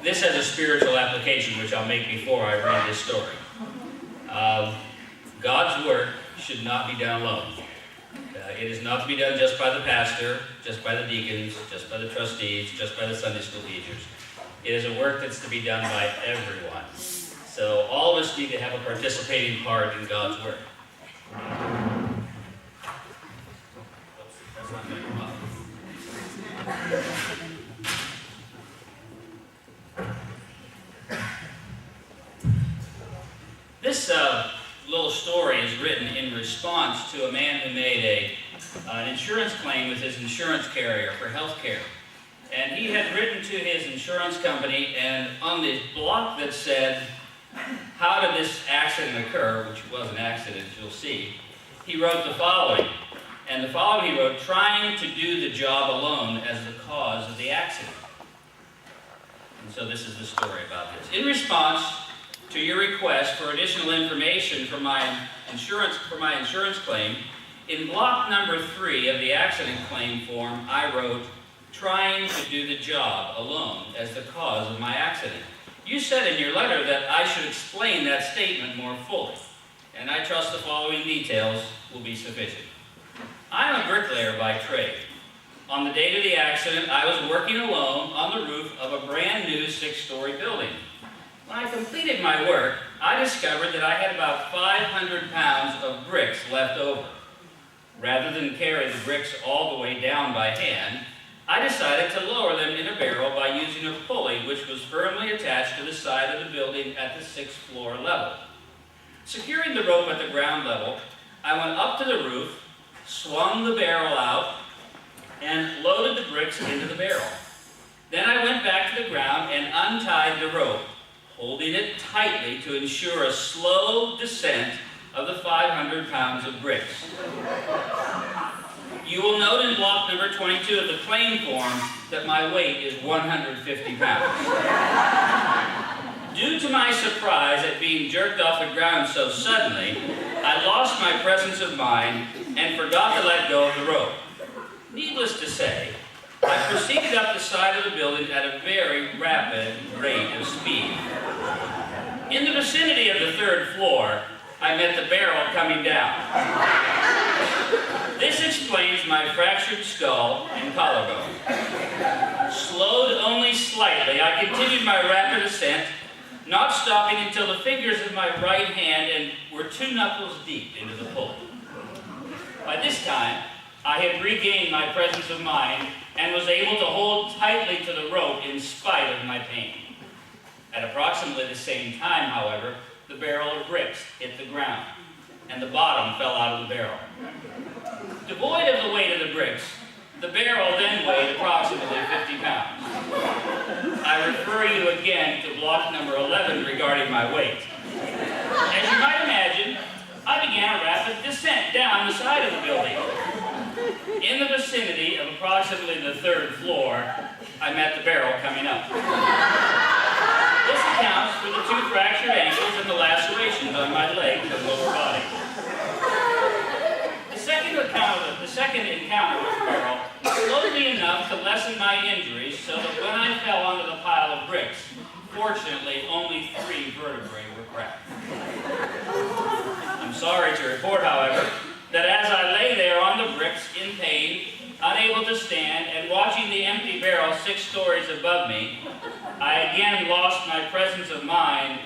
This has a spiritual application, which I'll make before I read this story. God's work should not be done alone. It is not to be done just by the pastor, just by the deacons, just by the trustees, just by the Sunday school teachers. It is a work that's to be done by everyone. So all of us need to have a participating part in God's work. That's not going to come up. This little story is written in response to a man who made an insurance claim with his insurance carrier for health care. And he had written to his insurance company, and on the block that said, "How did this accident occur?" which was an accident, you'll see, he wrote the following. And the following he wrote, "Trying to do the job alone as the cause of the accident." And so this is the story about this. In response to your request for additional information for my insurance claim, in block number 3 of the accident claim form, I wrote, "Trying to do the job alone as the cause of my accident." You said in your letter that I should explain that statement more fully, and I trust the following details will be sufficient. I am a bricklayer by trade. On the date of the accident, I was working alone on the roof of a brand new 6-story building. When I completed my work, I discovered that I had about 500 pounds of bricks left over. Rather than carry the bricks all the way down by hand, I decided to lower them in a barrel by using a pulley which was firmly attached to the side of the building at the 6th floor level. Securing the rope at the ground level, I went up to the roof, swung the barrel out, and loaded the bricks into the barrel. Then I went back to the ground and untied the rope, holding it tightly to ensure a slow descent of the 500 pounds of bricks. You will note in block number 22 of the claim form that my weight is 150 pounds. Due to my surprise at being jerked off the ground so suddenly, I lost my presence of mind and forgot to let go of the rope. Needless to say, I proceeded up the side of the building at a very rapid rate of speed. In the vicinity of the 3rd floor, I met the barrel coming down. This explains my fractured skull and collarbone. Slowed only slightly, I continued my rapid ascent, not stopping until the fingers of my right hand were 2 knuckles deep into the pulley. By this time, I had regained my presence of mind and was able to hold tightly to the rope in spite of my pain. At approximately the same time, however, the barrel of bricks hit the ground, and the bottom fell out of the barrel. Devoid of the weight of the bricks, the barrel then weighed approximately 50 pounds. I refer you again to block number 11 regarding my weight. As you might imagine, I began a rapid descent down the side of the building. In the vicinity of approximately the 3rd floor, I met the barrel coming up. This accounts for the 2 fractured ankles and the lacerations on my legs and lower body. The second encounter with the barrel slowed me enough to lessen my injuries so that when I fell onto the pile of bricks, fortunately only 3 vertebrae were cracked. I'm sorry to report, however, that as I lay there on the bricks in pain, unable to stand, and watching the empty barrel 6 stories above me, I again lost my presence of mind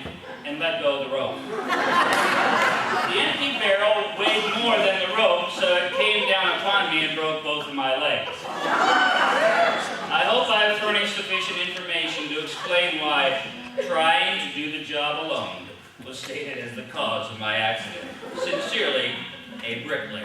and let go of the rope. The empty barrel weighed more than the rope, so it came down upon me and broke both of my legs. I hope I have furnished sufficient information to explain why trying to do the job alone was stated as the cause of my accident. Sincerely, a bricklayer.